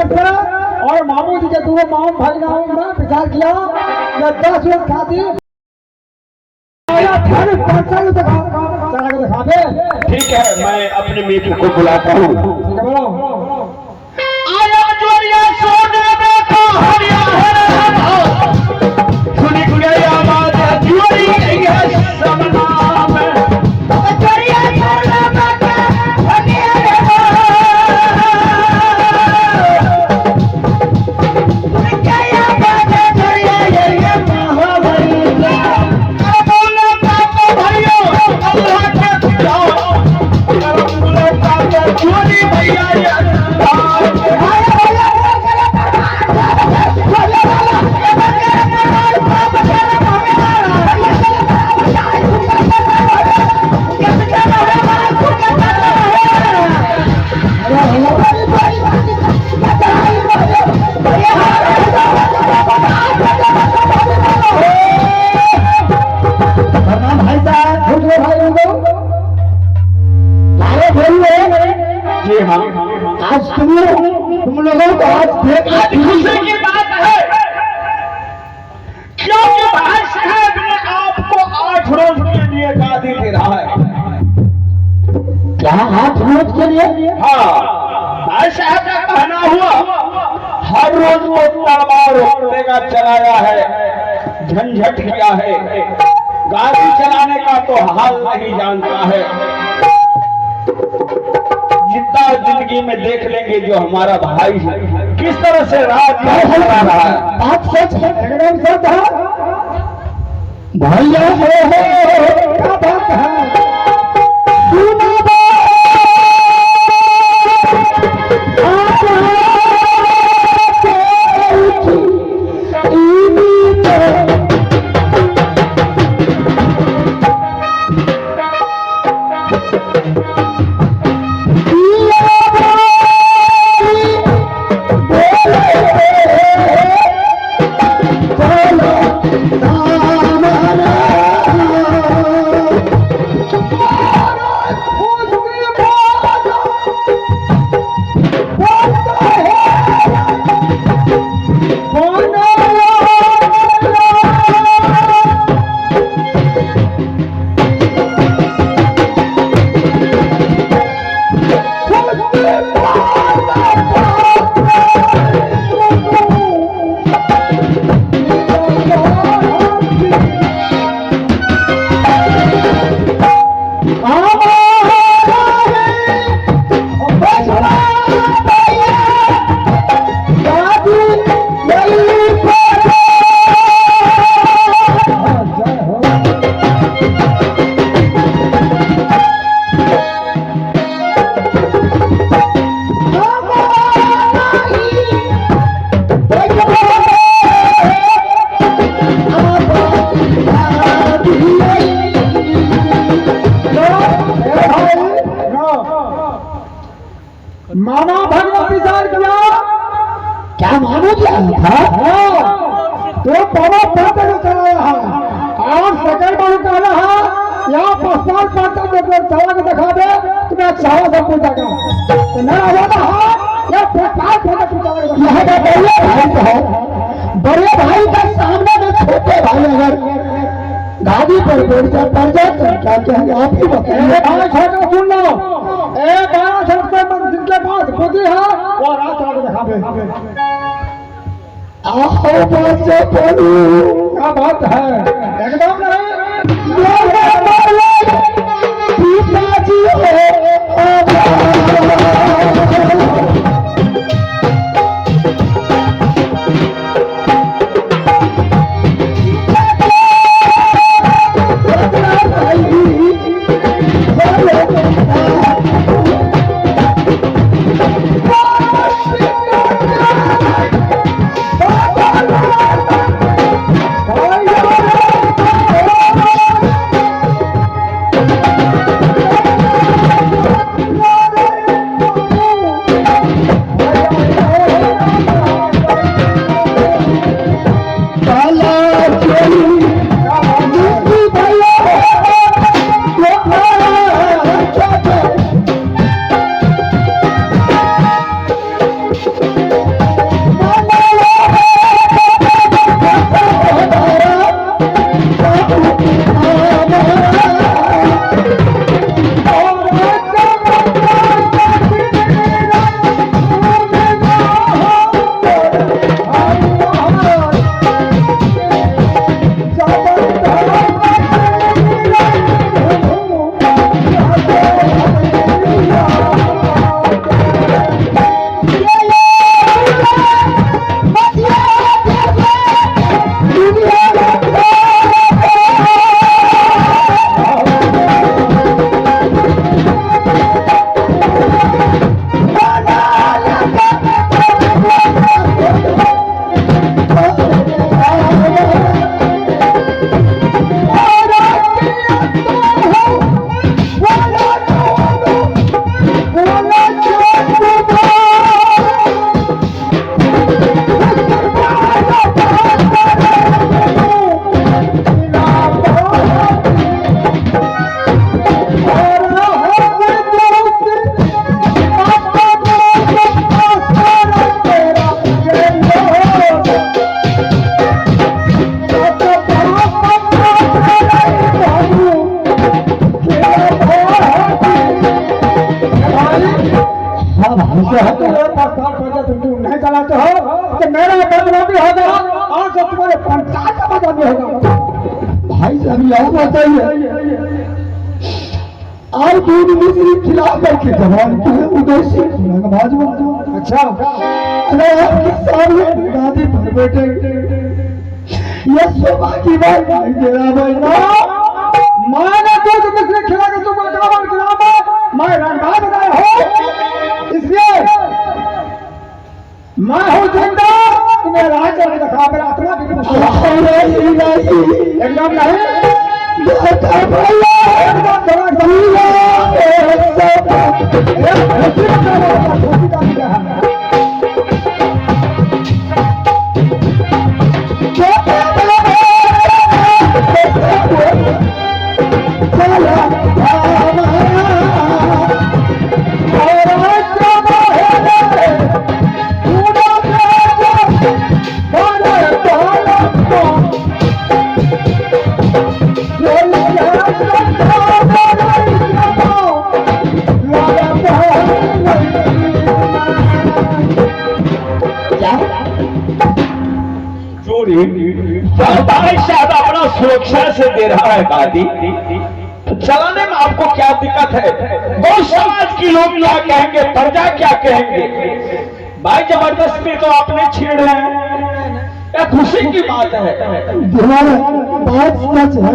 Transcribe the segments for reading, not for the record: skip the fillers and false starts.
पे और मामू जी के दोनों माम भागनाओं में विचार किया कि 10 लोग खाती दिखा दे। ठीक है, मैं अपने मित्र को बुलाता हूँ। आया जोरिया सोने में तो हरिया है सुनी गई आवाज जोरी गई है समना में जोरिया सोने में तो हरिया है सुनी गई आवाज जोरिया ये महाबली बोले पापा भाइयों अल्लाह के जाओ बोले पापा जोरी भैया ये आज तुम लोगों को आज खुशी की बात है क्योंकि भाई साहब ने आपको 8 रोज के लिए गादी दे रहा है। क्या 8 रोज के लिए? हाँ, भाई साहब ने कहना हुआ हर रोज को तलवार रोकने का चलाया है, झंझट किया है, गाड़ी चलाने का तो हाल नहीं जानता है। जितना जिंदगी में देख लेंगे जो हमारा भाई है किस तरह से राज चला रहा है। बात सच है, एकदम सच है भैया। क्या बात है? सुना मामा भगवत विचार किया क्या मानो क्या था? तो बाबा पाते को चलाया है और सेकंड बार कहना है यहाँ 5 साल पाते को चला के दिखा दे तुम्हें चाहो सब पूछा कर तो मैं आवादा है या 5 साल पाते को चला के यह बड़े भाई है, बड़े भाई के सामने में छोटे भाई अगर गाड़ी पर बैठ जाए तो क्या कहेंगे आप ही बताइए। छोटे सुन लो, 12 सप्ताह में जिनके पास बुद्धि है वो रात चला के दिखा दे। आओ बच्चे बोलू क्या बात है? एकदम नहीं पिताजी हो फायदा नहीं होगा। भाई साहब यह बताइए, और दूध मिश्री खिला करके जवान के उदय सिंह नगबाज बनते। अच्छा, अगर आपके सामने गादी पर बैठे यह शोभा की बात नहीं दे रहा भाई ना। मैंने दूध मिश्री खिला कर तुम नगबाज खिलावा, मैं रंगबाज बनाया हो, इसलिए मैं हूँ जिंदा, तुम्हें राज करके दिखा, मेरा आत्मा भी एकदम नहीं। भाई साहब अपना सुरक्षा से दे रहा है गादी, तो चलाने में आपको क्या दिक्कत है? गौ समाज की लोग क्या कहेंगे, प्रजा क्या कहेंगे? भाई जबरदस्ती तो आपने छेड़ रहे हैं, यह खुशी की बात है। बात सच है,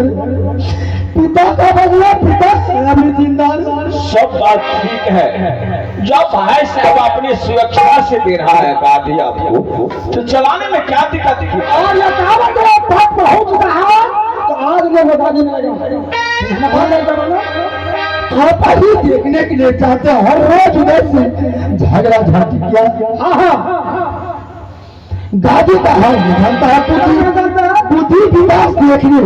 पिता का बदला पिता अभी जिंदा। सब बात ठीक है, जब भाई साहब अपनी सुरक्षा से दे रहा है गादी आपको, तो चलाने में क्या दिक्कत है? और यह कहावत बात हो चुका है, तो आज लोग गादी में लगे। आप ही देखने के लिए चाहते हैं हर रोज उधर से झगड़ा झाटी किया। हाँ हाँ, गादी का है जानता है, बुद्धि विकास देखने।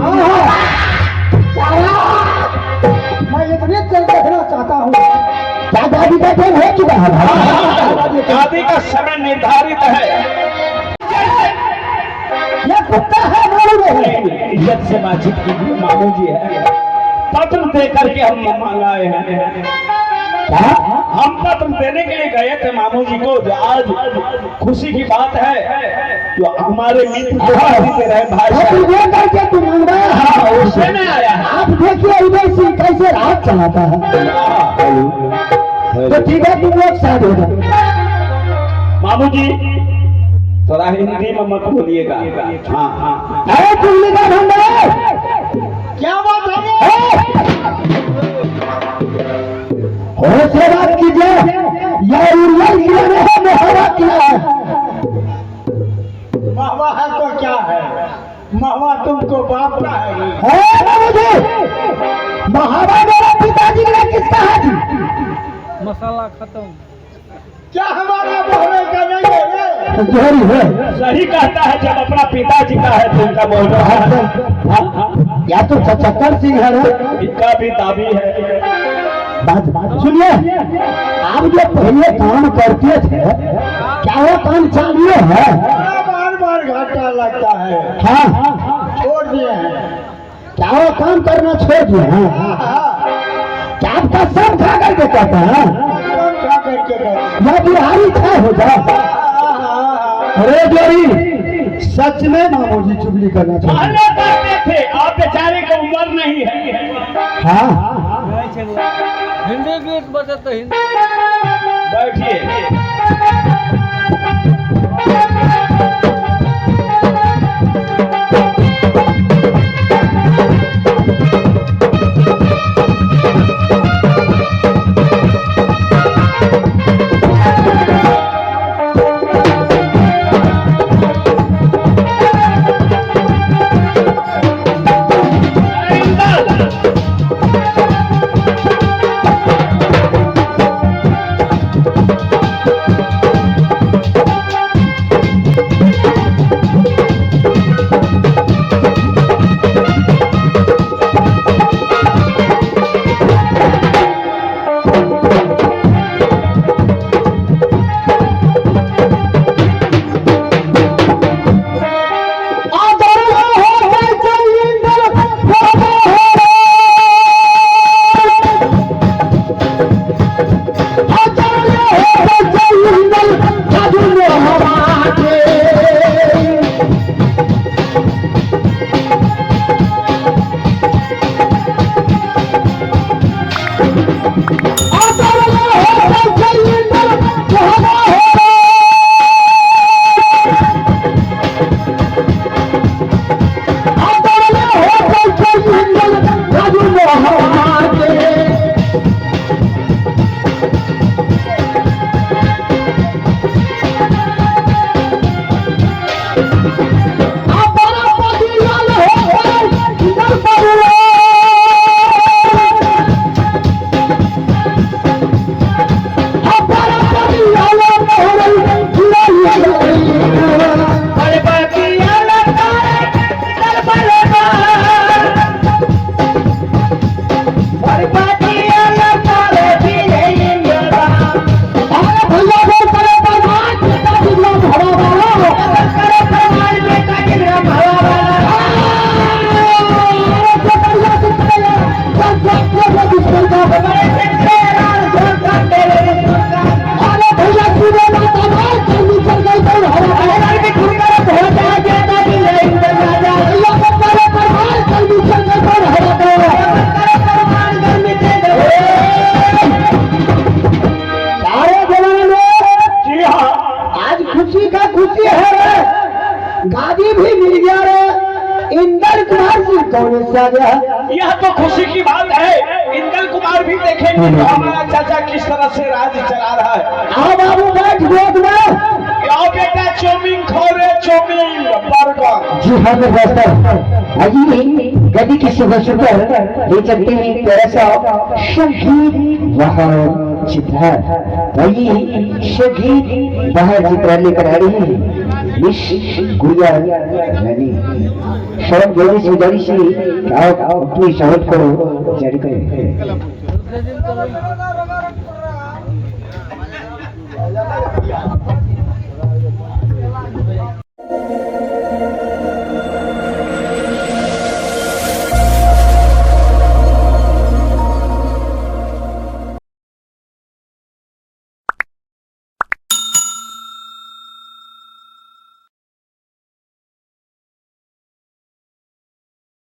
मैं इतने चल देखना चाहता हूँ, क्या गादी का टाइम हो चुका है? गादी का समय निर्धारित है। यह कुत्ता है मालूम है? इज्जत से बातचीत कीजिए, मामू जी है, पत्र दे करके हम मंगाए हैं। क्या? हम पत्र देने के लिए गए थे मामू जी को, जो आज खुशी की बात है, जो हमारे मित्र को गादी दे रहे भाई साहब। करके तुम मंगवाया है, उससे नहीं आया है। आप देखिए उदय सिंह कैसे रात चलाता है। तो ठीक है, तुम लोग साथ हो जाओ। मामू जी थोड़ा हिंदी में मत बोलिएगा। हाँ हाँ, अरे तुमने का भंडार क्या बात है? बात कीजिए, यह उर्वल किया है, महवा किया है। महवा है तो क्या है? महवा तुमको बाप का है। मुझे महावा मेरा पिताजी का किसका है जी? मसाला खत्म। क्या हमारा बोलने का नहीं है? जोरी है, सही कहता है, जब अपना पिताजी का है तो उनका बोल रहा है। या तो चक्कर सिंह है, इनका भी दाबी है। बात सुनिए, आप जो पहले काम करते थे, क्या वो काम चालू है? बार बार घाटा लगता है। हाँ, छोड़ दिए हैं। क्या वो काम करना छोड़ दिए हैं? क्या आपका सब खा करके कहते हैं? कम खा करके कहते या बिहारी छाए हो जाए? अरे जोरी, सच में मामू जी चुगली करना चाहिए। पहले करते थे, आप बेचारे को उम्र नहीं है। हाँ, हिंदी गीत बजते हिंदी। बैठिए। मिल गया रे। इंदर कुमार जी कौन से आ गया? यह तो खुशी की बात है। इंदल कुमार भी देखेंगे तो हमारा चाचा किस तरह से राज चला रहा है। आओ बाबू बैठ गोद में। आओ बेटा चौमिन खो रे चौमिन बर्गर। जी हाँ मेरे दोस्तों, अजी गदी की सुबह सुबह ले चलते हैं तेरा सा शहीद वहाँ चित्रा। वही शहीद वहाँ चित्रा लेकर आ रही है मिस गुड़िया रानी। शरद जोड़ी से जोड़ी से आओ अपनी शहद को जारी करें।